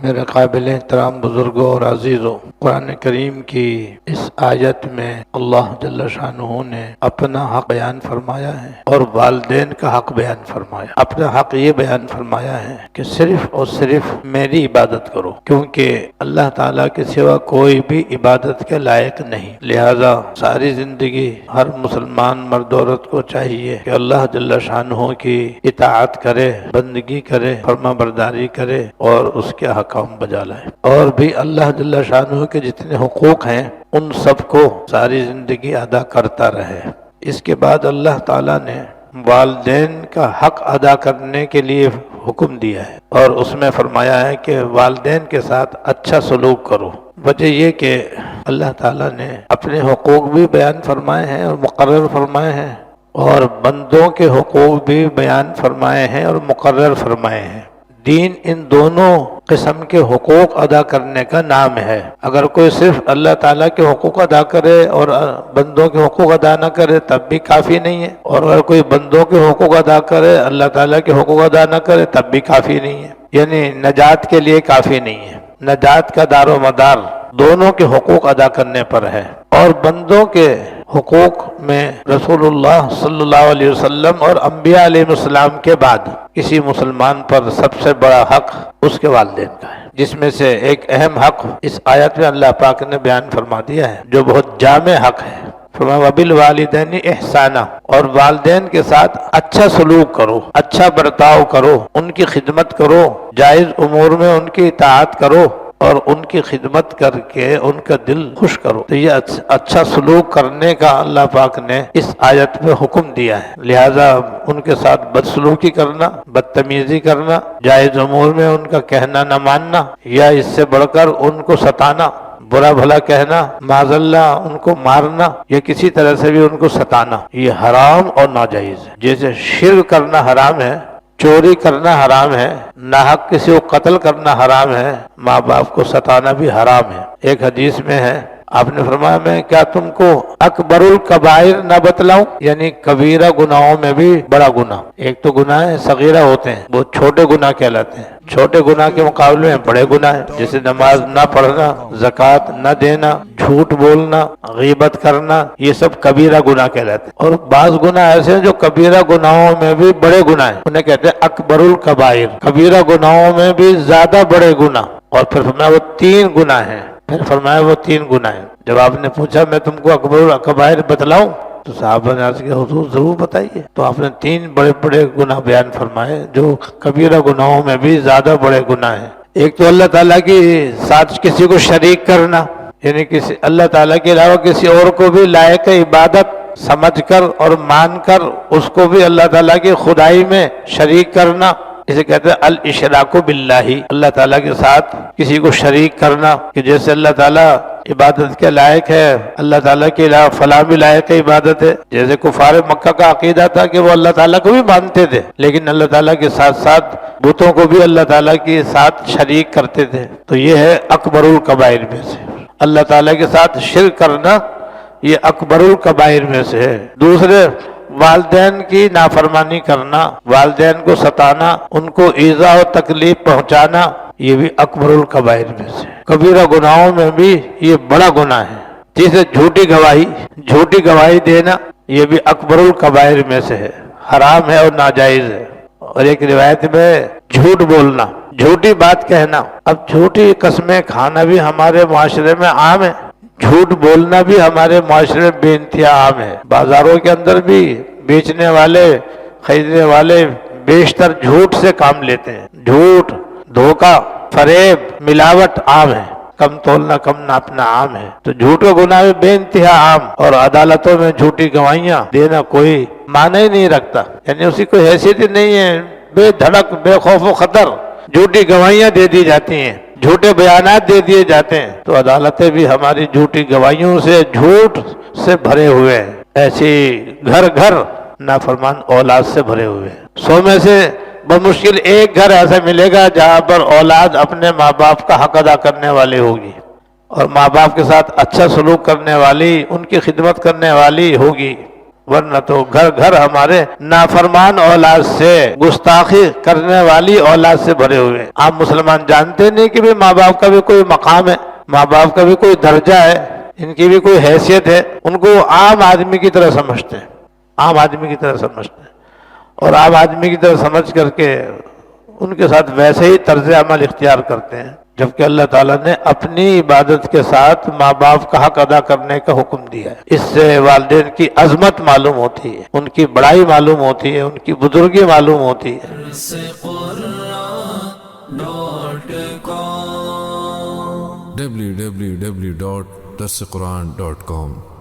میرے قابل احترام بزرگوں اور عزیزوں، قرآن کریم کی اس آیت میں اللہ جل شانہ نے اپنا حق بیان فرمایا ہے اور والدین کا حق بیان فرمایا۔ اپنا حق یہ بیان فرمایا ہے کہ صرف اور صرف میری عبادت کرو، کیونکہ اللہ تعالیٰ کے سوا کوئی بھی عبادت کے لائق نہیں۔ لہذا ساری زندگی ہر مسلمان مرد عورت کو چاہیے کہ اللہ جل شانہ کی اطاعت کرے، بندگی کرے، فرما برداری کرے اور اس کے حکام بجا لائے، اور بھی اللہ جل شانہ کے جتنے حقوق ہیں ان سب کو ساری زندگی ادا کرتا رہے۔ اس کے بعد اللہ تعالیٰ نے والدین کا حق ادا کرنے کے لیے حکم دیا ہے، اور اس میں فرمایا ہے کہ والدین کے ساتھ اچھا سلوک کرو۔ وجہ یہ کہ اللہ تعالیٰ نے اپنے حقوق بھی بیان فرمائے ہیں اور مقرر فرمائے ہیں، اور بندوں کے حقوق بھی بیان فرمائے ہیں اور مقرر فرمائے ہیں۔ دین ان دونوں قسم کے حقوق ادا کرنے کا نام ہے۔ اگر کوئی صرف اللہ تعالیٰ کے حقوق ادا کرے اور بندوں کے حقوق ادا نہ کرے تب بھی کافی نہیں ہے، اور اگر کوئی بندوں کے حقوق ادا کرے اللہ تعالیٰ کے حقوق ادا نہ کرے تب بھی کافی نہیں ہے، یعنی نجات کے لیے کافی نہیں ہے۔ نجات کا دار و مدار دونوں کے حقوق ادا کرنے پر ہے، اور بندوں کے حقوق میں رسول اللہ صلی اللہ علیہ وسلم اور انبیاء علیہ السلام کے بعد کسی مسلمان پر سب سے بڑا حق اس کے والدین کا ہے، جس میں سے ایک اہم حق اس آیت میں اللہ پاک نے بیان فرما دیا ہے جو بہت جامع حق ہے۔ فرمایا وَبِالْوَالِدَيْنِ إِحْسَانًا، اور والدین کے ساتھ اچھا سلوک کرو، اچھا برتاؤ کرو، ان کی خدمت کرو، جائز امور میں ان کی اطاعت کرو اور ان کی خدمت کر کے ان کا دل خوش کرو۔ تو یہ اچھا سلوک کرنے کا اللہ پاک نے اس آیت میں حکم دیا ہے، لہذا ان کے ساتھ بدسلوکی کرنا، بدتمیزی کرنا، جائز امور میں ان کا کہنا نہ ماننا، یا اس سے بڑھ کر ان کو ستانا، برا بھلا کہنا، معاذ اللہ ان کو مارنا یا کسی طرح سے بھی ان کو ستانا، یہ حرام اور ناجائز ہے۔ جیسے شرک کرنا حرام ہے، چوری کرنا حرام ہے، ناحق کسی کو قتل کرنا حرام ہے، ماں باپ کو ستانا بھی حرام ہے۔ ایک حدیث میں ہے، آپ نے فرمایا میں کیا تم کو اکبر الکبائر نہ بتلاؤں، یعنی کبیرہ گناہوں میں بھی بڑا گناہ۔ ایک تو گناہ صغیرہ ہوتے ہیں، وہ چھوٹے گناہ کہلاتے ہیں، چھوٹے گناہ کے مقابلے میں بڑے گناہ ہیں، جیسے نماز نہ پڑھنا، زکوٰۃ نہ دینا، جھوٹ بولنا، غیبت کرنا، یہ سب کبیرہ گناہ کہلاتے ہیں۔ اور بعض گناہ ایسے ہیں جو کبیرہ گناہوں میں بھی بڑے گناہ ہیں، انہیں کہتے ہیں اکبر الکبائر، کبیرہ گناہوں میں بھی زیادہ بڑے گناہ۔ اور پھر فرمایا وہ 3 گناہ ہیں، پھر فرمایا وہ 3 گناہ ہیں۔ جب آپ نے پوچھا میں تم کو اکبر الکبائر بتلاؤں تو صحابہ نے عرض کیا حضور ضرور بتائیے، تو آپ نے 3 بڑے بڑے گناہ بیان فرمائے جو کبیرہ گناہوں میں بھی زیادہ بڑے گناہ ہیں۔ ایک تو اللہ تعالیٰ کے ساتھ کسی کو شریک کرنا، یعنی کسی اللہ تعالیٰ کے علاوہ کسی اور کو بھی لائق عبادت سمجھ کر اور مان کر اس کو بھی اللہ تعالیٰ کی خدائی میں شریک کرنا، اسے کہتے ہیں الاشراک باللہ، اللہ تعالیٰ کے ساتھ کسی کو شریک کرنا، کہ جیسے اللہ تعالیٰ عبادت کے لائق ہے، اللہ تعالیٰ کے علاوہ فلاں بھی لائق عبادت ہے۔ جیسے کفار مکہ کا عقیدہ تھا کہ وہ اللہ تعالیٰ کو بھی مانتے تھے لیکن اللہ تعالیٰ کے ساتھ ساتھ بتوں کو بھی اللہ تعالیٰ کے ساتھ شریک کرتے تھے، تو یہ ہے اکبر الکبائر میں سے۔ اللہ تعالیٰ کے ساتھ شرک کرنا یہ اکبر الکبائر میں سے ہے۔ دوسرے، والدین کی نافرمانی کرنا، والدین کو ستانا، ان کو ایذا و تکلیف پہنچانا، یہ بھی اکبر الکبائر میں سے۔ کبیرہ گناہوں میں بھی یہ بڑا گناہ ہے۔ جیسے جھوٹی گواہی دینا، یہ بھی اکبر الکبائر میں سے ہے، حرام ہے اور ناجائز ہے۔ اور ایک روایت میں جھوٹ بولنا، جھوٹی بات کہنا، اب جھوٹی قسمیں کھانا بھی ہمارے معاشرے میں عام ہے، جھوٹ بولنا بھی ہمارے معاشرے میں بے انتہا عام ہے۔ بازاروں کے اندر بھی بیچنے والے خریدنے والے بیشتر جھوٹ سے کام لیتے ہیں، جھوٹ، دھوکہ، فریب، ملاوٹ عام ہے، کم تولنا کم ناپنا عام ہے۔ تو جھوٹ کا گناہ بھی بے انتہا عام، اور عدالتوں میں جھوٹی گواہیاں دینا کوئی معنی ہی نہیں رکھتا، یعنی اسی کوئی حیثیت ہی نہیں ہے، بے دھڑک بے خوف و خطر جھوٹی گواہیاں دے دی جاتی ہیں، جھوٹے بیانات دے دیے جاتے ہیں، تو عدالتیں بھی ہماری جھوٹی گواہیوں سے، جھوٹ سے بھرے ہوئے ہیں۔ ایسی گھر گھر نافرمان اولاد سے بھرے ہوئے ہیں۔ 100 میں سے بمشکل ایک گھر ایسا ملے گا جہاں پر اولاد اپنے ماں باپ کا حق ادا کرنے والی ہوگی، اور ماں باپ کے ساتھ اچھا سلوک کرنے والی، ان کی خدمت کرنے والی ہوگی۔ ورنہ تو گھر گھر ہمارے نافرمان اولاد سے، گستاخی کرنے والی اولاد سے بھرے ہوئے ہیں۔ آپ مسلمان جانتے نہیں کہ بھی ماں باپ کا بھی کوئی مقام ہے، ماں باپ کا بھی کوئی درجہ ہے، ان کی بھی کوئی حیثیت ہے، ان کو عام آدمی کی طرح سمجھتے ہیں، عام آدمی کی طرح سمجھتے ہیں، اور عام آدمی کی طرح سمجھ کر کے ان کے ساتھ ویسے ہی طرز عمل اختیار کرتے ہیں، جبکہ اللہ تعالیٰ نے اپنی عبادت کے ساتھ ماں باپ کا حق ادا کرنے کا حکم دیا ہے۔ اس سے والدین کی عظمت معلوم ہوتی ہے، ان کی بڑائی معلوم ہوتی ہے، ان کی بزرگی معلوم ہوتی ہے۔ www.darsequran.com